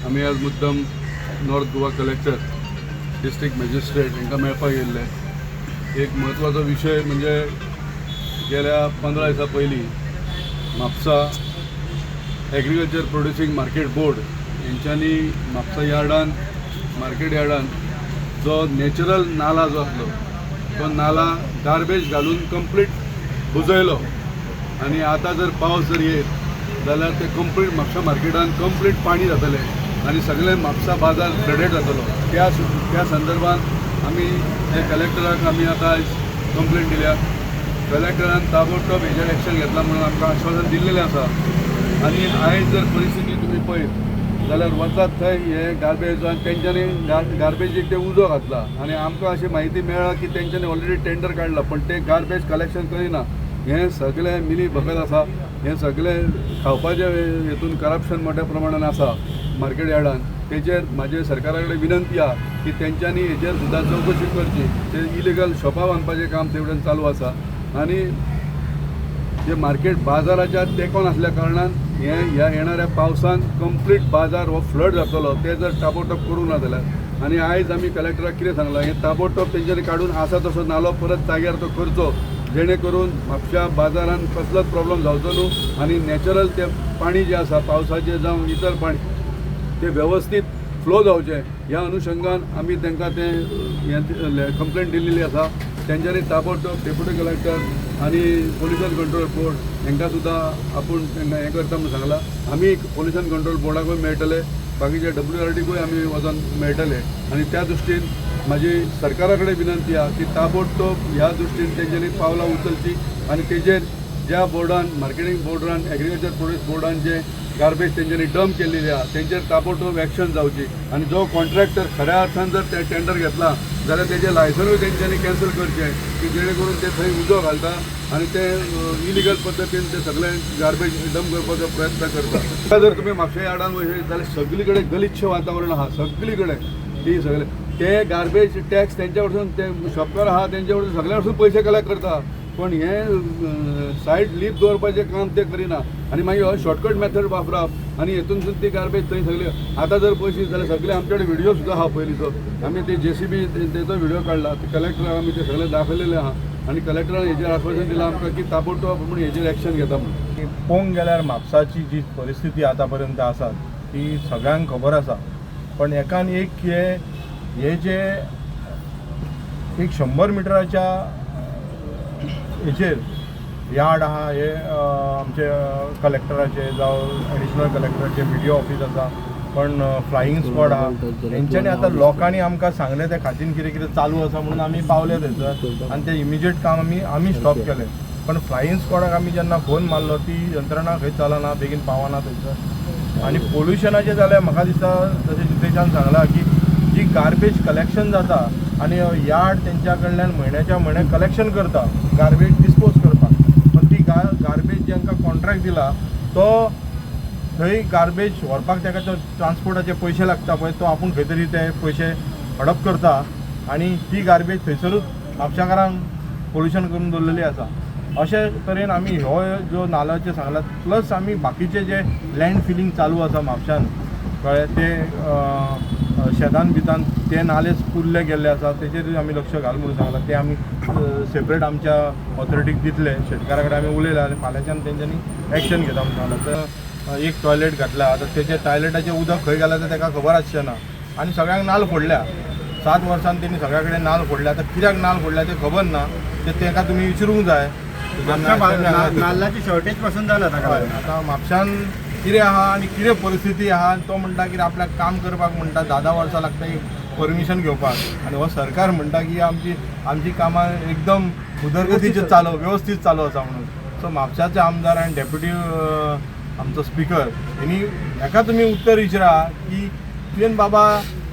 आम्ही आज मुद्दम north Goa collector district magistrate हांकां मेळपाक गेल्ले. एक म्हत्वाचो विशय म्हणजे गेल्या 15 दिसां पयलीं Mapusa agriculture producing market board हेंच्यांनी म्हापसा यार्डान मार्केट यार्डान जो नॅचरल नाला जो आसलो तो नाला गार्बेज घालून कंप्लीट बुजयलो. आनी आतां जर पावस जर येत जाल्यार ते कंप्लीट म्हापसा मार्केटान कंप्लीट पाणी जातलें आनी सगळे म्हापसा बाजार फ्लडेड जातलो. त्या संदर्भात आमी ते कलेक्टराक आमी आतां आयज कंप्लेंट दिल्या. कलेक्टरान ताबडतोब हेजेर एक्शन घेतला म्हणून आमकां आश्वासन दिल्लेलें आसा. आनी आयज जर परिस्थिती तुमी पळयत जाल्यार वतात थंय हे गार्बेज आनी तेंच्यांनी गार्बेजीक ते उजो घातला. आनी आमकां अशी म्हायती मेळ्ळा की तेंच्यांनी ऑलरेडी टेंडर काडला पण ते गार्बेज कलेक्शन करिना. हें सगळें मिली भगत आसा. हें सगळें खावपाचे हेतून करप्शन मोठ्या प्रमाणान आसा मार्केट यार्डान. तेजेर म्हाजे सरकारा कडेन विनंती आहा की तेंच्यांनी हेजेर सुद्दां चवकशी करची. ते इलिगल शॉपां बांदपाचें काम तेवडेन चालू आसा. आनी जे मार्केट बाजाराच्या तेंकोन आसल्या कारणान ह्या येणाऱ्या पावसान कंप्लीट बाजार हो फ्लड जातलो. ते जर ताबडतोब करूं ना जाल्यार आनी आयज आमी कलेक्टराक कितें सांगलां हें ताबडतोब तेंच्यांनी काडून आसा तसो नालो परत जाग्यार तो करचो जेणे करून म्हापशा बाजारान कसलोच प्रॉब्लेम जावचो न्हू. आनी नॅचरल तें पाणी जें आसा पावसाचें जावं इतर पाणी तें वेवस्थीत फ्लो जावचें ह्या अनुशंगान आमी तांकां तें कंप्लेंट दिल्ली आसा. तेंच्यांनी ताबडतोब डेप्युटी कलेक्टर आनी पोल्युशन कंट्रोल बोर्ड हांकां सुद्दां आपूण तांकां हें करता म्हणून सांगलां. आमी पोल्युशन कंट्रोल बोर्डाकूय मेळटले बाकीच्या WRDकूय आमी वचोन मेळटले. आनी त्या दृश्टीन म्हाजी सरकारा कडेन विनंती आहा की ताबडतोब ह्या दृश्टीन तेंच्यांनी पावलां उचलची आनी तेजेर ज्या बोर्डान मार्केटिंग बोर्डान एग्रीकल्चर प्रोड्यूस बोर्डान जे गार्बेज तेंच्यांनी डंप केल्लेली आहा तेंचेर ताबडतोब एक्शन जावची. आनी जो कॉन्ट्रॅक्टर खऱ्या अर्थान जर ते टेंडर घेतला जाल्यार तेजें लायसनूय तेंच्यांनी कॅन्सल करचें की जेणे करून ते थंय उजो घालता आनी ते इलिगल पद्दतीन ते सगळे गार्बेज डंप करपाचो प्रयत्न करता. आता जर तुमी म्हापशा यार्डान वयत जाल्यार सगळी कडेन गलिच्छ वातावरण आहा. सगळी कडेन ती सगळे ते गार्बेज टॅक्स तेंच्या कडसून ते शॉपकार आहा तेंच्या कडसून सगळ्या कडसून पयशे कलेक्ट करता पण हे सायड लीप दवरपाचें काम ते करिना. आनी मागीर हो शॉर्टकट मेथड वापरप आनी हेतूनसून ती गार्बेज थंय सगळी आतां जर पळयशी जाल्यार सगळे आमचे कडेन व्हिडिओ सुद्दां आहा पयलींचो. आमी ते JCB तेचो व्हिडिओ काडला. ते कलेक्टराक आमी ते सगळे दाखयलेले आहा आनी कलेक्टरान हेजेर आश्वासन दिलां आमकां की ताबडतोब आपूण हेजेर एक्शन घेता म्हणून. पळोवंक गेल्यार म्हापसाची जी परिस्थिती आतां पर्यंत आसा ती सगळ्यांक खबर आसा. पण एकान एक हे जे एक 100 मिटराच्या हेचेर यार्ड आहा हे आमचे कलेक्टराचे जावं एडिशनल कलेक्टराचे व्हिडिओ ऑफिस आसा पण फ्लायींग स्क्वॉड आहा हेंच्यांनी आतां लोकांनी आमकां सांगलें त्या खातीर कितें कितें चालू आसा म्हणून आमी पावले थंयसर आनी ते इमिजिएट काम आमी स्टॉप केलें. पण फ्लायींग स्क्वॉडाक आमी जेन्ना फोन मारलो ती यंत्रणा खंय चलना बेगीन पावना थंयसर. आनी पोल्युशनाचें जाल्यार म्हाका दिसता जशें जितेशान सांगलां की जी गार्बेज कलेक्शन जाता आनी यार्ड तेंच्या कडल्यान म्हयन्याच्या म्हयने कलेक्शन करता गार्बेज डिस्पोज करपाक. पण ती गार्बेज जेंकां कॉन्ट्रॅक्ट दिला तो थंय गार्बेज व्हरपाक ताका तो ट्रान्सपोर्टाचे पयशे लागता पळय तो आपूण खंय तरी ते पयशे हडप करता आनी ती गार्बेज थंयसरूच म्हापशाकारांक पोल्युशन करून दवरलेली आसा. अशे तरेन आमी हो जो नाल्याचे सांगला प्लस आमी बाकीचे जे लँड फिलींग चालू आसा म्हापशान कळ्ळें ते शेतान बितान ते नाले पुरले गेल्ले आसा तेजेर आमी लक्ष घाल म्हणून सांगलां. ते आमी सेपरेट आमच्या ऑथॉरिटीक दितले. शेतकारा कडेन आमी उलयला आनी फाल्यांच्यान तेंच्यांनी एक्शन घेता म्हणून सांगलां. तर एक टॉयलेट घातला आतां तेजे टॉयलेटाचें उदक खंय घाला तें ताका खबर आसचें ना आनी सगळ्यांक नाल फोडल्या. 7 वर्सान तेणी सगळ्या कडेन नाल फोडल्या. आतां कित्याक नाल फोडल्या तें खबर ना ते ताका तुमी विचारूंक जाय. नाल्लाची शॉर्टेज पासून जाला आतां म्हापशान कितें आहा आनी कितें परिस्थिती आहा तो म्हणटा की आपल्याक काम करपाक म्हणटा 10 वर्सां लागता एक परमिशन घेवपाक आनी हो सरकार म्हणटा की आमची कामां एकदम उदरगतीचे चालू वेवस्थीत चालू आसा म्हणून. सो म्हापशाचे आमदार आनी डेप्युटी आमचो स्पिकर हेणी हेका तुमी उत्तर विचारा की तुवें बाबा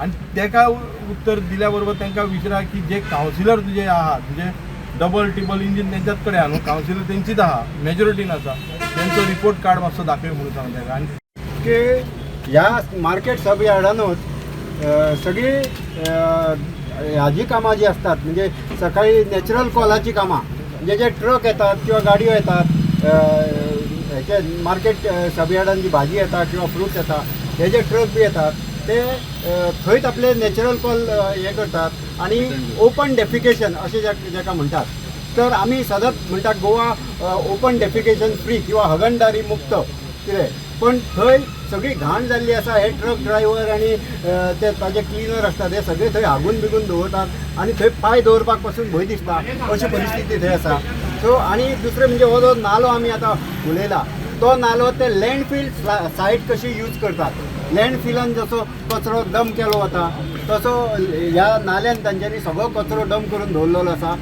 आनी तेका उत्तर दिल्या बरोबर तांकां विचारा की जे कावन्सिलर तुजे आहा तुजे डबल टिबल इंजीन तेंच्याच कडेन आहा न्हू कावन्सिलर तेंचीच आहा मेजॉरिटीन आसा तेंचो रिपोर्ट कार्ड मातसो दाखय म्हणून सांगता. आनी की ह्या मार्केट सब यार्डानूच सगळी ह्याची कामां जी असतात म्हणजे सकाळी नॅचरल कॉलाची कामां म्हणजे जे ट्रक येतात किंवा गाडयो येतात हेचे मार्केट सब यार्डान जी भाजी येता किंवा फ्रूट्स येता हे जे ट्रक बी येतात ते थंयच आपले नॅचरल कॉल हे करतात आणि ओपन डेफिकेशन असे जाका म्हणटात. तर आमी सदांच म्हणटात गोवा ओपन डेफिकेशन फ्री किंवा हगणदारी मुक्त कितें, पण थंय सगळी घाण जाल्ली आसा. हे ट्रक ड्रायव्हर आणि ते ताजे क्लिनर आसता ते सगळे थंय हागून बिगून दवरतात आणि थंय पांय दवरपाक पासून भंय दिसता अशी परिस्थिती थंय आसा. सो आणि दुसरें म्हणजे हो जो नालो आमी आतां उलयला तो नालो ते लँडफील सायट कशी यूज करतात. लँडफिलान जसो कचरो डंप केलो वता तसो ह्या नाल्यान तांच्यांनी सगळो कचरो डंप करून दवरलेलो आसा.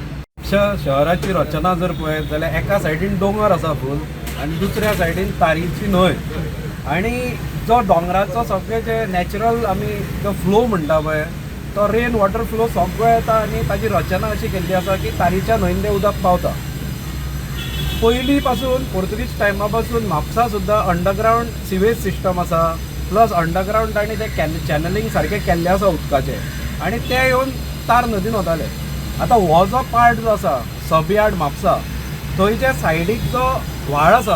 शहराची रचना जर पळयत जाल्यार एका सायडीन दोंगर आसा फूल आनी दुसऱ्या सायडीन तारीची न्हंय. आणि जो दोंगराचो सगळे जे नॅचरल आमी जो फ्लो म्हणटा पळय तो रेन वॉटर फ्लो सगळो येता आनी ताची रचना अशी केल्ली आसा की तारीच्या न्हंयन तें उदक पावता. पयलीं पासून पोर्तुगीज टायमा पासून म्हापसा सुद्दां अंडरग्रावंड सिवेज सिस्टम आसा, प्लस अंडरग्रावंड तांणी तें चॅनलिंग सारकें केल्लें आसा उदकाचें आनी ते येवन तार नदीन वताले. आतां हो जो पार्ट जो आसा सबयार्ड म्हापसा थंयच्या सायडीक जो व्हाळ आसा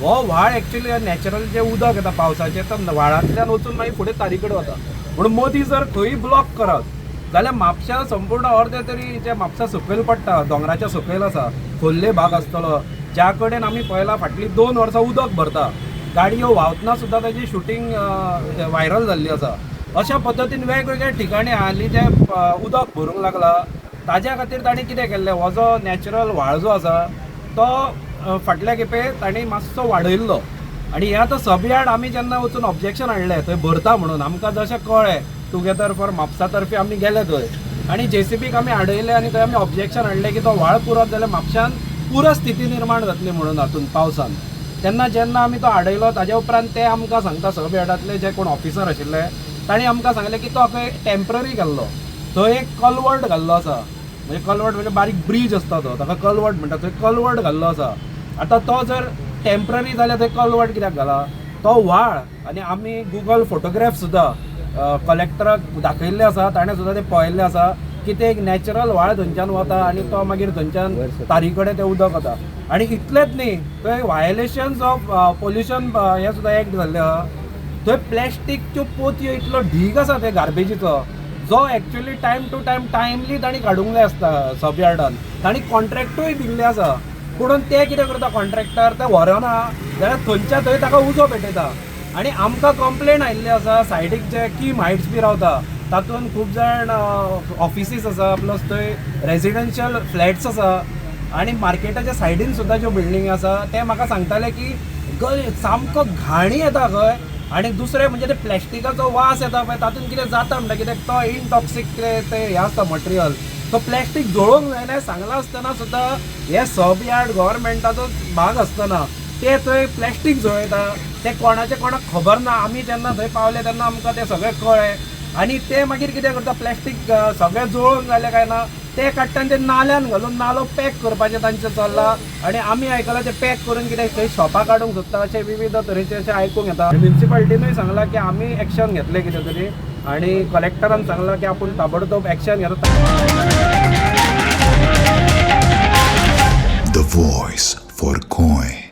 हो व्हाळ एक्चुअली नॅचरल जे उदक येता पावसाचें तर व्हाळांतल्यान वचून मागीर फुडें तारी कडेन वता. म्हणून मदीं जर खंय ब्लॉक करत जाल्यार म्हापशा संपूर्ण अर्दे तरी जे म्हापसा सकयल पडटा दोंगराच्या सकयल आसा खोल्ले भाग आसतलो ज्या कडेन आमी पळयला फाटलीं 2 वर्सां उदक भरता. गाडयो व्हांवतना सुद्दां ताची शुटींग व्हायरल जाल्ली आसा. अशा पद्दतीन वेगवेगळ्या ठिकाणी हालीं जे उदक भरूंक लागला ताज्या खातीर तांणी कितें केल्लें हो जो नॅचरल व्हाळ जो आसा तो फाटल्या खेपे तांणी मातसो वाडयल्लो आनी हे आतां सबयार्ड आमी जेन्ना वचून ऑब्जेक्शन हाडलें थंय भरता म्हणून आमकां जशें कळ्ळें टुगेदर फॉर म्हापसा तर्फे आमी गेले थंय आनी JCBक आमी हाडयलें आनी थंय आमी ऑब्जेक्शन हाडलें की तो व्हाळ पुरत जाल्यार म्हापशान पुरो स्थिती निर्माण जातली म्हणून हातून पावसान. तेन्ना जेन्ना आमी तो हाडयलो ताज्या उपरांत ते आमकां सांगता सबयार्डांतले जे कोण ऑफिसर आशिल्ले तांणी आमकां सांगलें की तो खंय टेम्पररी घाल्लो. थंय एक कलवर्ट घाल्लो आसा, म्हणजे कलवर्ट म्हणजे बारीक ब्रीज आसता तो ताका कलवर्ट म्हणटा, थंय कलवर्ट घाल्लो आसा. आतां तो जर टेम्पररी जाल्यार थंय कलवर्ट कित्याक घाला. तो व्हाळ आनी आमी गुगल फोटोग्राफ सुद्दां कलेक्टराक दाखयल्ले आसा, ताणें सुद्दां ते पळयल्ले आसा की ते एक नॅचरल व्हाळ थंयच्यान वता आनी तो मागीर थंयच्यान तारी कडेन तें उदक वता. आनी इतलेंच न्ही, थंय वायलेशन्स ऑफ पोल्युशन हे सुद्दां एक्ट जाल्ले आहा. थंय प्लॅस्टीकच्यो पोतयो इतलो ढीग आसा ते गार्बेजीचो जो actually time to time timely तांणी काडूंक जाय आसता सबयार्डान. तांणी कॉन्ट्रॅक्टूय दिल्ले आसा पूण ते कितें करता कॉन्ट्रॅक्टर ते व्हरना जाल्यार थंयच्या थंय ताका उजो पेटयता. आनी आमकां कंप्लेन आयिल्ली आसा सायडीक जे कीम हायट्स बी रावता तातूंत खूब जाण ऑफिसीस आसा प्लस थंय रेजिडेन्शियल फ्लॅट्स आसा आनी मार्केटाच्या सायडीन सुद्दां ज्यो बिल्डींग आसा ते म्हाका सांगताले की सामको घाणी येता खंय. आनी दुसरें म्हणजे ते प्लॅस्टिकाचो वास येता पळय तातूंत कितें जाता म्हणटा कित्याक तो इनटॉक्सीक कितें ते हें आसता मटेरियल तो प्लॅस्टीक जळोवंक जायना सांगला आसतना सुद्दां हे सबयार्ड गव्हर्मेंटाचो भाग आसतना ते थंय प्लॅस्टीक जळयता. ते कोणाक खबर ना. आमी जेन्ना थंय पावले तेन्ना आमकां तें सगळें कळ्ळें आनी ते मागीर कितें करता प्लॅस्टीक सगळें जळोवन जालें काय ना ते काडटा ते नाल्यान घालून नालो पॅक करपाचें तांचें चल्लां. आनी आमी आयकलां ते पॅक करून कितें खंय शॉपां काडूंक सोदता अशें विविध तरेचें अशें आयकूंक येता. म्युनिसिपालिटीनूय सांगलां की आमी एक्शन घेतलें कितें तरी आनी कलेक्टरान सांगलां की आपूण ताबडतोब एक्शन घेता. The voice for Coin.